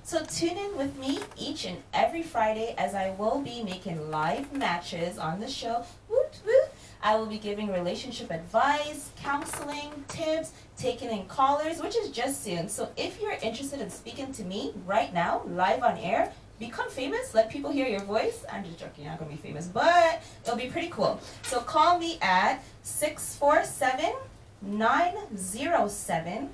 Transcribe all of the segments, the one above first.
So tune in with me each and every Friday as I will be making live matches on the show. Woot woot. I will be giving relationship advice, counseling, tips, taking in callers, which is just soon. So if you're interested in speaking to me right now, live on air, become famous, let people hear your voice. I'm just joking, you're not going to be famous, but it'll be pretty cool. So call me at 647-907-3536.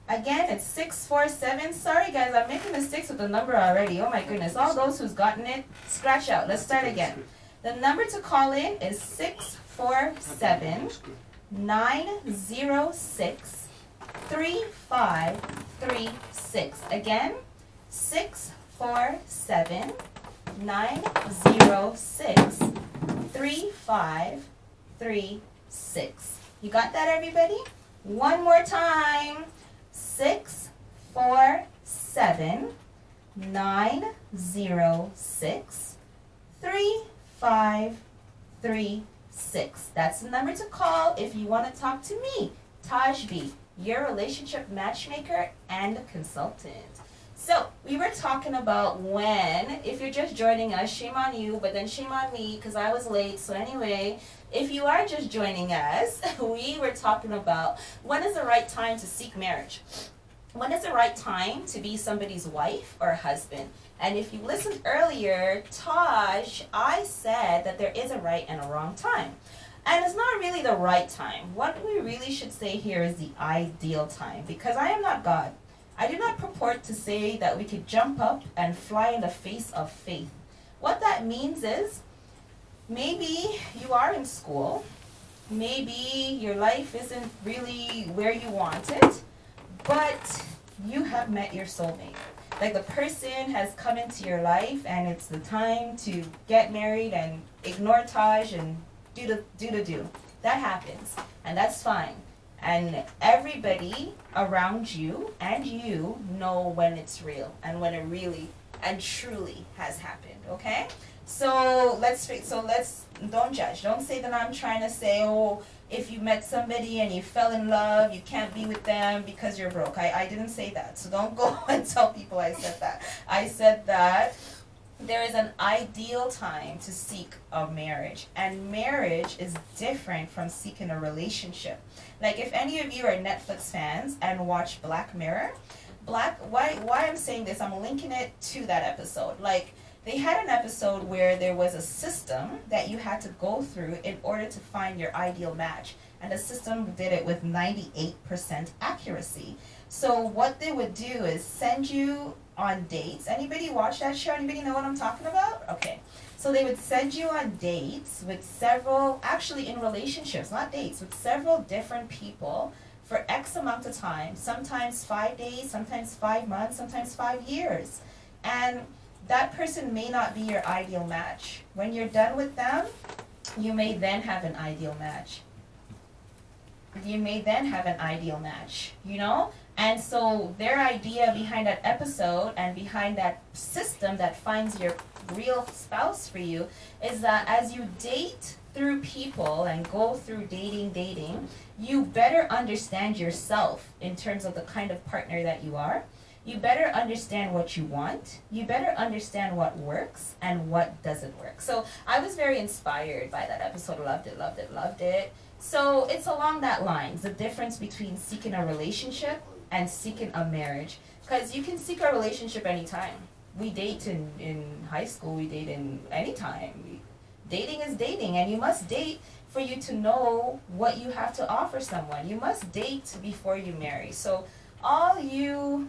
Again, it's 647. Sorry guys, I'm making mistakes with the number already. Oh my goodness. All those who's gotten it, scratch out. Let's start again. The number to call in is 647-906-3536. Again, 647-906-3536. You got that, everybody? One more time. 647-906-3536. That's the number to call if you want to talk to me, Taj B, your relationship matchmaker and consultant. So, we were talking about when, if you're just joining us, shame on you, but then shame on me because I was late. So anyway, if you are just joining us, we were talking about when is the right time to seek marriage. When is the right time to be somebody's wife or husband? And if you listened earlier, Taj, I said that there is a right and a wrong time. And it's not really the right time. What we really should say here is the ideal time, because I am not God. I do not purport to say that we could jump up and fly in the face of faith. What that means is, maybe you are in school, maybe your life isn't really where you want it, but you have met your soulmate. Like the person has come into your life and it's the time to get married and ignore Taj and do. That happens, and that's fine. And everybody around you and you know when it's real and when it really and truly has happened, okay? So let's don't judge. Don't say that I'm trying to say, oh, if you met somebody and you fell in love, you can't be with them because you're broke. I didn't say that. So don't go and tell people I said that. I said that there is an ideal time to seek a marriage, and marriage is different from seeking a relationship. Like if any of you are Netflix fans and watch Black Mirror, why I'm saying this, I'm linking it to that episode. Like they had an episode where there was a system that you had to go through in order to find your ideal match, and the system did it with 98% accuracy. So what they would do is send you on dates. Anybody watch that show? Anybody know what I'm talking about? Okay. So they would send you on dates with several, actually in relationships, not dates, with several different people for X amount of time, sometimes 5 days, sometimes 5 months, sometimes 5 years. And that person may not be your ideal match. When you're done with them, you may then have an ideal match. You know? And so their idea behind that episode and behind that system that finds your real spouse for you is that as you date through people and go through dating, you better understand yourself in terms of the kind of partner that you are. You better understand what you want. You better understand what works and what doesn't work. So I was very inspired by that episode. Loved it. So it's along that lines, the difference between seeking a relationship and seeking a marriage. Because you can seek a relationship anytime. We date in high school, we date in any time. Dating is dating, and you must date for you to know what you have to offer someone. You must date before you marry. So all you...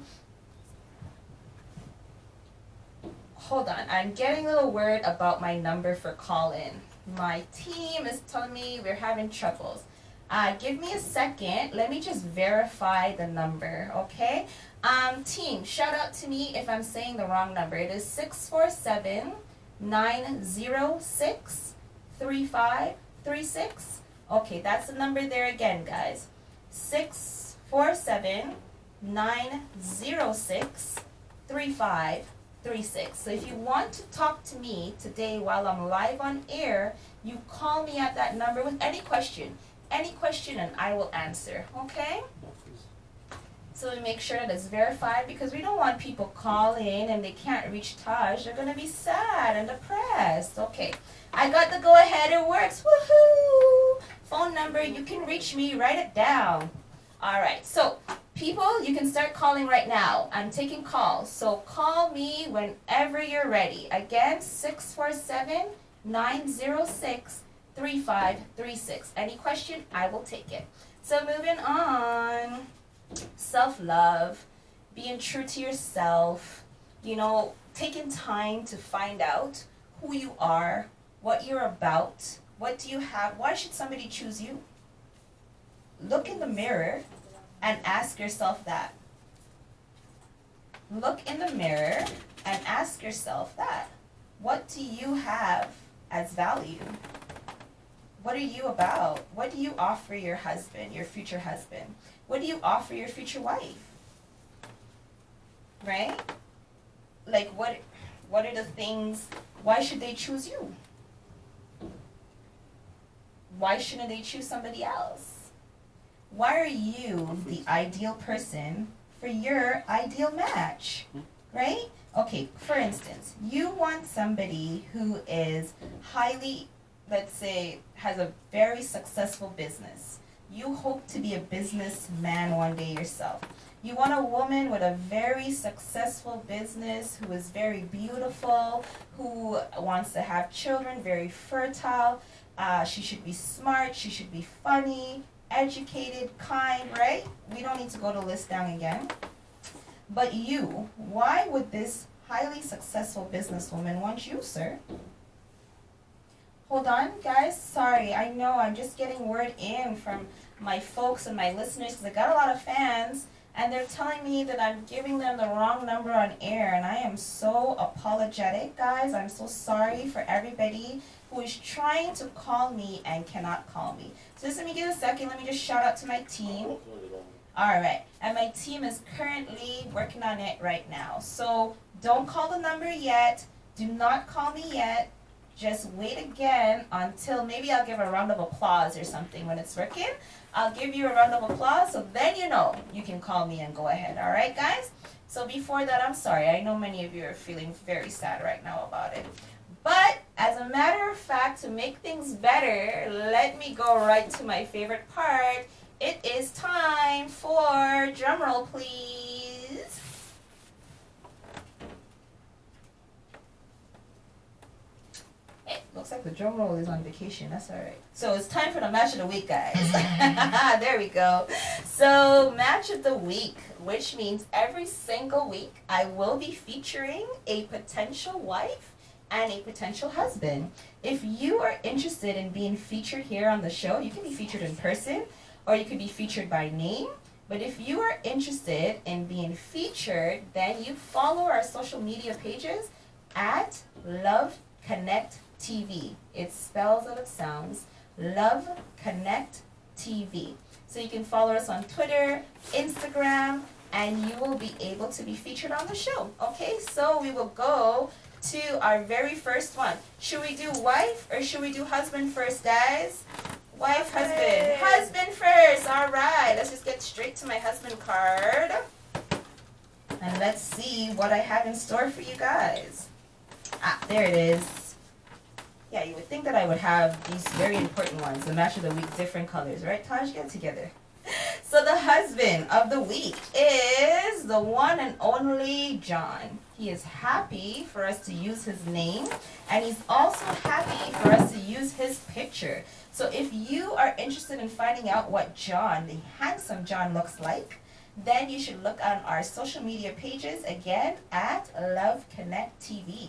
Hold on, I'm getting a little word about my number for call-in. My team is telling me we're having troubles. Give me a second. Let me just verify the number, okay? Team, shout out to me if I'm saying the wrong number. It is 647-906-3536. Okay, that's the number there again, guys. 647-906-3536. So if you want to talk to me today while I'm live on air, you call me at that number with any question, any question and I will answer, okay? So we make sure that it's verified because we don't want people calling and they can't reach Taj. They're going to be sad and depressed. Okay, I got the go-ahead. It works. Woohoo! Phone number, you can reach me. Write it down. All right, so people, you can start calling right now. I'm taking calls. So call me whenever you're ready. Again, 647-906-3536. Any question, I will take it. So moving on. Self-love, being true to yourself, you know, taking time to find out who you are, what you're about, what do you have, why should somebody choose you? Look in the mirror and ask yourself that. Look in the mirror and ask yourself that. What do you have as value? What are you about? What do you offer your husband, your future husband? What do you offer your future wife? Right? Like what are the things, why should they choose you? Why shouldn't they choose somebody else? Why are you the ideal person for your ideal match? Right? Okay, for instance, you want somebody who is highly, let's say, has a very successful business. You hope to be a businessman one day yourself. You want a woman with a very successful business, who is very beautiful, who wants to have children, very fertile. She should be smart, she should be funny, educated, kind, right? We don't need to go to the list down again. But you, why would this highly successful businesswoman want you, sir? Hold on, guys. Sorry, I know I'm just getting word in from my folks and my listeners because I got a lot of fans and they're telling me that I'm giving them the wrong number on air, and I am so apologetic, guys. I'm so sorry for everybody who is trying to call me and cannot call me. So just let me give a second. Let me just shout out to my team. All right, and my team is currently working on it right now. So don't call the number yet. Do not call me yet. Just wait again until maybe I'll give a round of applause or something when it's working. I'll give you a round of applause so then you know you can call me and go ahead. All right, guys? So before that, I'm sorry. I know many of you are feeling very sad right now about it. But as a matter of fact, to make things better, let me go right to my favorite part. It is time for, drumroll please. Hey, looks like the drum roll is on vacation. That's all right. So it's time for the match of the week, guys. There we go. So match of the week, which means every single week I will be featuring a potential wife and a potential husband. If you are interested in being featured here on the show, you can be featured in person or you could be featured by name. But if you are interested in being featured, then you follow our social media pages at Love Connect TV. It spells out it sounds. Love Connect TV. So you can follow us on Twitter, Instagram, and you will be able to be featured on the show. Okay, so we will go to our very first one. Should we do wife or should we do husband first, guys? Wife, husband. Husband first. All right, let's just get straight to my husband card. And let's see what I have in store for you guys. Ah, there it is. Yeah, you would think that I would have these very important ones. The match of the week, different colors, right? Taj, get together. So the husband of the week is the one and only John. He is happy for us to use his name, and he's also happy for us to use his picture. So if you are interested in finding out what John, the handsome John, looks like, then you should look on our social media pages, again, at Love Connect TV.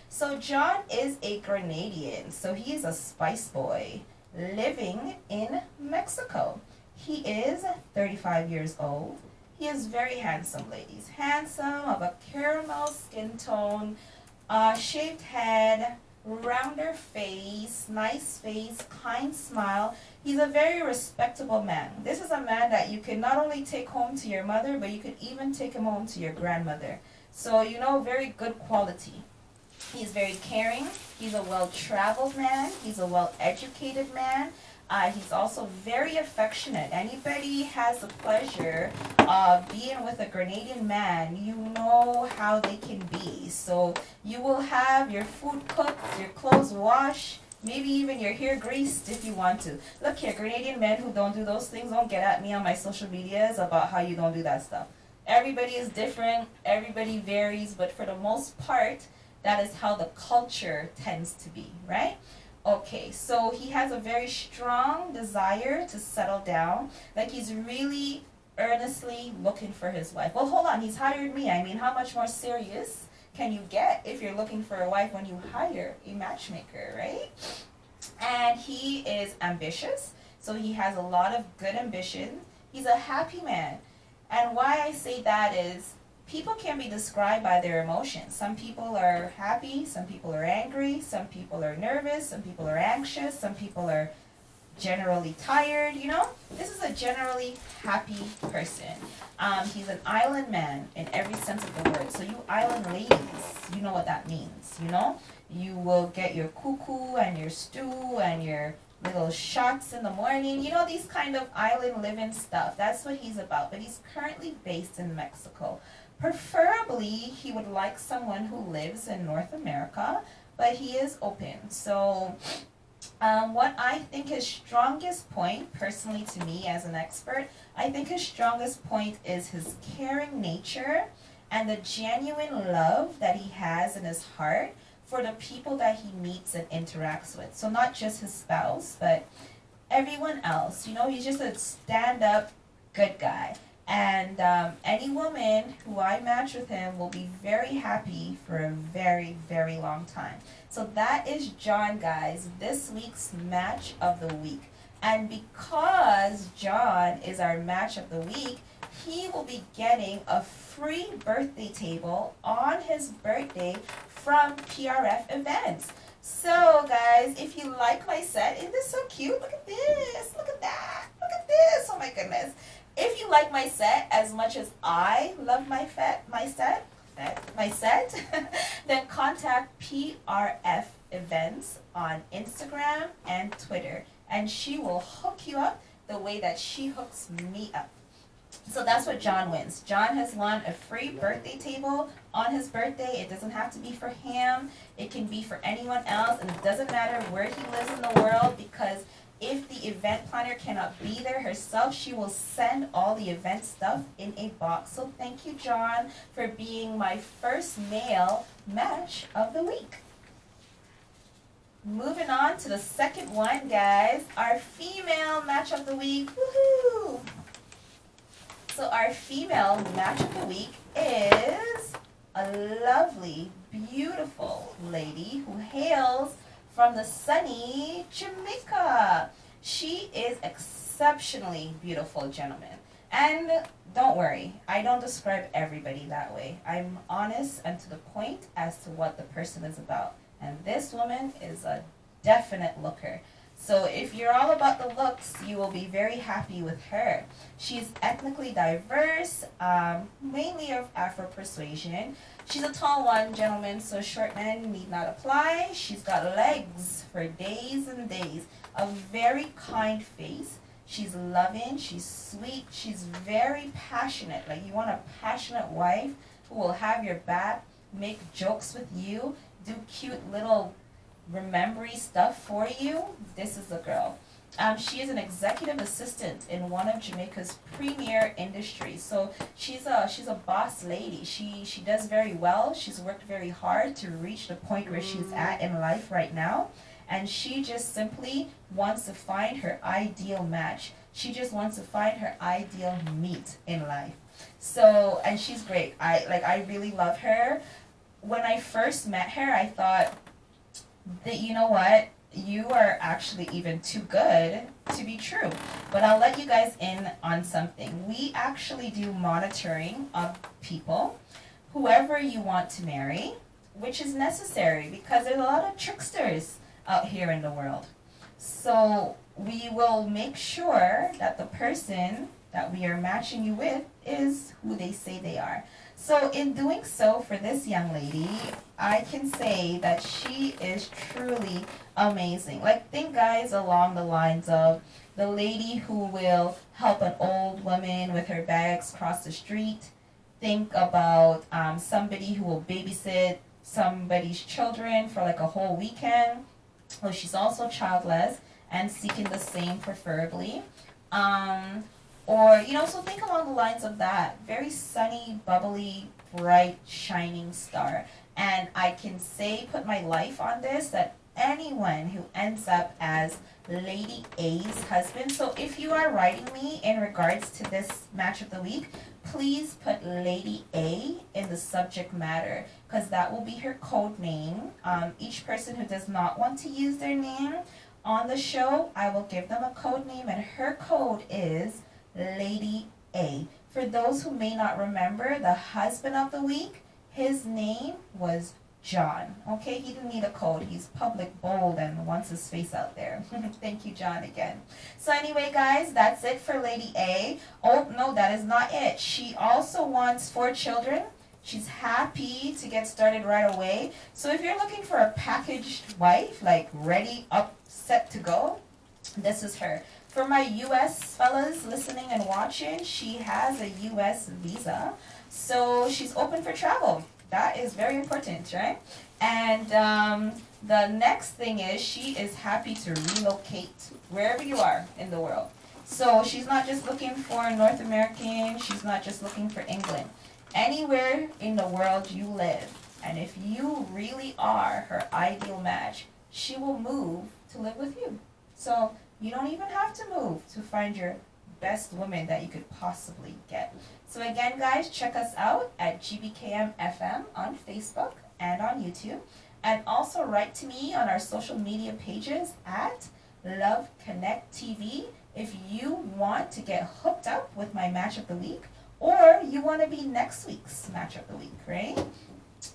So John is a Grenadian, so he is a spice boy living in Mexico. He is 35 years old. He is very handsome, ladies. Handsome, of a caramel skin tone, shaved head, rounder face, nice face, kind smile. He's a very respectable man. This is a man that you can not only take home to your mother, but you could even take him home to your grandmother. So, you know, very good quality. He's very caring. He's a well-traveled man. He's a well-educated man. He's also very affectionate. Anybody has the pleasure of being with a Grenadian man, you know how they can be. So you will have your food cooked, your clothes washed, maybe even your hair greased if you want to. Look here, Grenadian men who don't do those things, don't get at me on my social medias about how you don't do that stuff. Everybody is different, everybody varies, but for the most part, that is how the culture tends to be, right? Okay, so he has a very strong desire to settle down. Like he's really earnestly looking for his wife. Well, hold on, he's hired me. I mean, how much more serious can you get if you're looking for a wife when you hire a matchmaker, right? And he is ambitious, so he has a lot of good ambition. He's a happy man. And why I say that is people can be described by their emotions. Some people are happy, some people are angry, some people are nervous, some people are anxious, some people are generally tired, you know? This is a generally happy person. He's an island man in every sense of the word. So you island ladies, you know what that means, you know? You will get your cuckoo and your stew and your little shots in the morning, you know, these kind of island living stuff. That's what he's about. But he's currently based in Mexico. Preferably, he would like someone who lives in North America, but he is open. So what I think his strongest point, personally to me as an expert, I think his strongest point is his caring nature and the genuine love that he has in his heart for the people that he meets and interacts with. So not just his spouse, but everyone else. You know, he's just a stand-up good guy. And any woman who I match with him will be very happy for a very, very long time. So that is John, guys, this week's match of the week. And because John is our match of the week, he will be getting a free birthday table on his birthday from PRF Events. So guys, if you like my set, isn't this so cute? Look at this, look at that, look at this, oh my goodness. If you like my set as much as I love my set, then contact PRF Events on Instagram and Twitter, and she will hook you up the way that she hooks me up. So that's what John wins. John has won a free birthday table on his birthday. It doesn't have to be for him. It can be for anyone else, and it doesn't matter where he lives in the world, because if the event planner cannot be there herself, she will send all the event stuff in a box. So thank you, John, for being my first male match of the week. Moving on to the second one, guys, our female match of the week. Woohoo! So our female match of the week is a lovely, beautiful lady who hails from the sunny Jamaica. She is exceptionally beautiful, gentlemen. And don't worry, I don't describe everybody that way. I'm honest and to the point as to what the person is about. And this woman is a definite looker. So if you're all about the looks, you will be very happy with her. She's ethnically diverse, mainly of Afro persuasion. She's a tall one, gentlemen, so short men need not apply. She's got legs for days and days. A very kind face. She's loving, she's sweet, she's very passionate. Like, you want a passionate wife who will have your back, make jokes with you, do cute little remembery stuff for you. This is the girl. She is an executive assistant in one of Jamaica's premier industries. So she's a boss lady. She does very well. She's worked very hard to reach the point where she's at in life right now. And she just simply wants to find her ideal match. She just wants to find her ideal mate in life. So, and she's great. I really love her. When I first met her, I thought that, you know what, you are actually even too good to be true. But I'll let you guys in on something. We actually do monitoring of people, whoever you want to marry, which is necessary because there's a lot of tricksters out here in the world. So we will make sure that the person that we are matching you with is who they say they are. So in doing so for this young lady, I can say that she is truly amazing. Like, think, guys, along the lines of the lady who will help an old woman with her bags cross the street. Think about somebody who will babysit somebody's children for like a whole weekend. Well, she's also childless and seeking the same preferably. Or, you know, so think along the lines of that. Very sunny, bubbly, bright, shining star. And I can say, put my life on this, that anyone who ends up as Lady A's husband. So if you are writing me in regards to this match of the week, please put Lady A in the subject matter, because that will be her code name. Each person who does not want to use their name on the show, I will give them a code name, and her code is Lady A. For those who may not remember, the husband of the week, his name was John. Okay, he didn't need a code. He's public, bold, and wants his face out there. Thank you, John, again. So anyway, guys, that's it for Lady A. Oh, no, that is not it. She also wants 4 children. She's happy to get started right away. So if you're looking for a packaged wife, like ready, up, set to go, this is her. For my U.S. fellas listening and watching, she has a U.S. visa. So she's open for travel. That is very important, right? And the next thing is she is happy to relocate wherever you are in the world. So she's not just looking for North American. She's not just looking for England. Anywhere in the world you live. And if you really are her ideal match, she will move to live with you. So you don't even have to move to find your best woman that you could possibly get. So again, guys, check us out at GBKM FM on Facebook and on YouTube. And also write to me on our social media pages at Love Connect TV if you want to get hooked up with my match of the week, or you want to be next week's match of the week, right?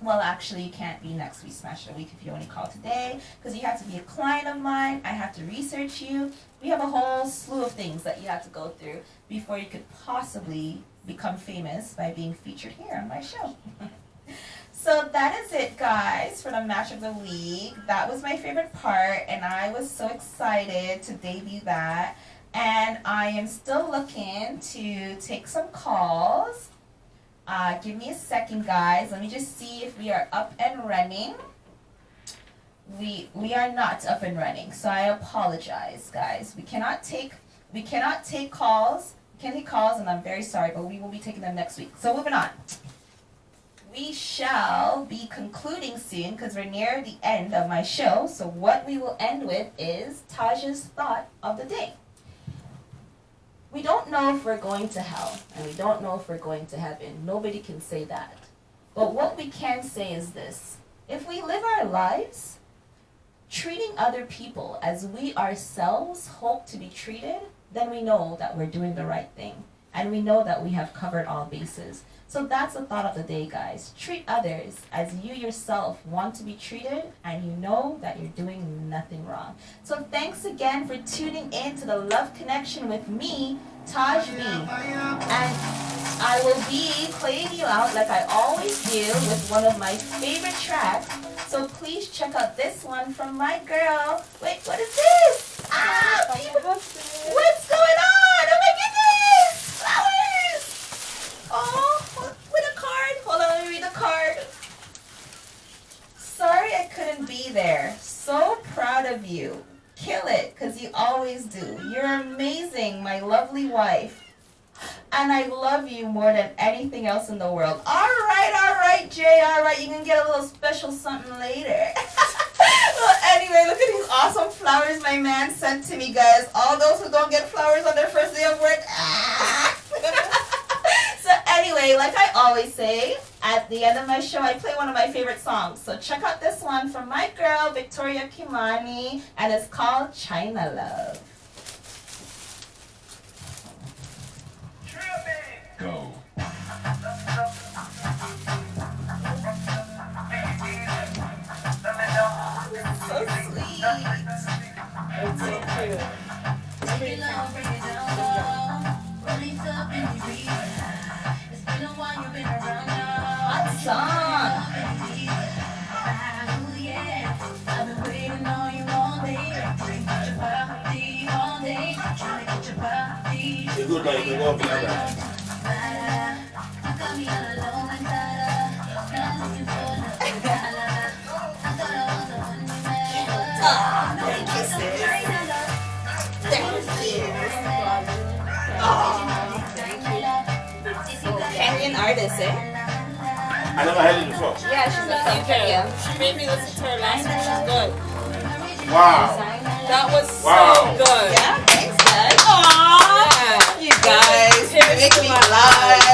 Well, actually, you can't be next week's match of the week if you only call today, because you have to be a client of mine. I have to research you. We have a whole slew of things that you have to go through before you could possibly become famous by being featured here on my show. So that is it, guys, for the match of the week. That was my favorite part, and I was so excited to debut that. And I am still looking to take some calls. Give me a second, guys. Let me just see if we are up and running. We are not up and running, so I apologize, guys. We cannot take calls. We can't take calls, and I'm very sorry, but we will be taking them next week. So moving on. We shall be concluding soon because we're near the end of my show. So what we will end with is Taj's thought of the day. We don't know if we're going to hell, and we don't know if we're going to heaven. Nobody can say that. But what we can say is this. If we live our lives treating other people as we ourselves hope to be treated, then we know that we're doing the right thing. And we know that we have covered all bases. So that's the thought of the day, guys. Treat others as you yourself want to be treated, and you know that you're doing nothing wrong. So thanks again for tuning in to the Love Connection with me, Taj B. And I will be playing you out like I always do with one of my favorite tracks. So please check out this one from my girl. Wait, what is this? Ah, people, what's going on? Oh my goodness! Flowers! Oh, with a card. Hold on, let me read the card. Sorry I couldn't be there. So proud of you. Kill it, because you always do. You're amazing, my lovely wife. And I love you more than anything else in the world. All right, Jay. All right, you can get a little special something later. Well, anyway, look at these awesome flowers my man sent to me, guys. All those who don't get flowers on their first day of work. So anyway, like I always say, at the end of my show, I play one of my favorite songs. So check out this one from my girl, Victoria Kimani, and it's called China Love. Go. So sweet. It's so cute. Bring it down, bring it down low. Release the No, you can go beyond that. Thank you, sis. Thank you. Kenyan artist, eh? I never heard it before. Yeah, she's from Kenya. She made me listen to her last week. She's good. Wow. That was so good. Yeah, thanks, guys. Aww. You guys Here's make to me my laugh.